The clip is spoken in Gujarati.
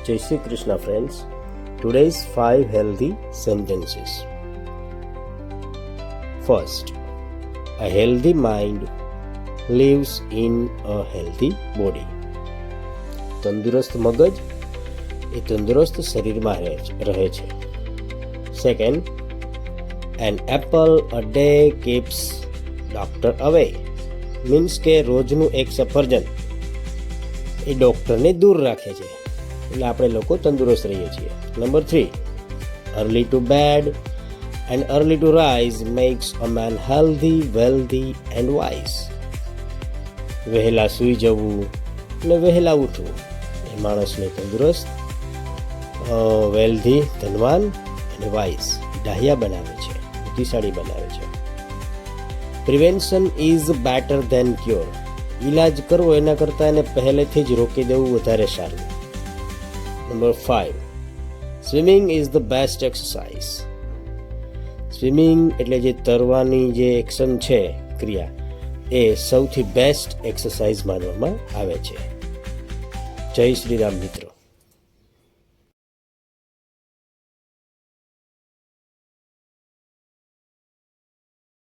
Jai Shri Krishna friends. Today's 5 healthy sentences. First, a healthy mind lives in a healthy body. તંદુરસ્ત મગજ એ તંદુરસ્ત શરીરમાં રહે છે. Second, an apple a day keeps doctor away. Means કે રોજનું એક સફરજન એ ડૉક્ટરને દૂર રાખે છે, એટલે આપણે લોકો તંદુરસ્ત રહીએ છીએ. Number 3, early to bed and early to rise makes a man healthy, wealthy and wise. વહેલા સૂઈ જવું અને વહેલા ઉઠવું એ માણસને તંદુરસ્ત, વેલ્ધી ધનવાન અને વાઇઝ ડાહ્યા બનાવે છે, બુદ્ધિશાળી બનાવે છે. Prevention is better than cure. ઈલાજ કરવો એના કરતાં એને પહેલેથી જ રોકી દેવું વધારે સારું. Number 5, swimming is the best exercise. Swimming એટલે જે તરવાની જે એક્શન છે, ક્રિયા, એ સૌથી બેસ્ટ એક્સરસાઇઝ માનવામાં આવે છે. જય શ્રી રામ મિત્રો.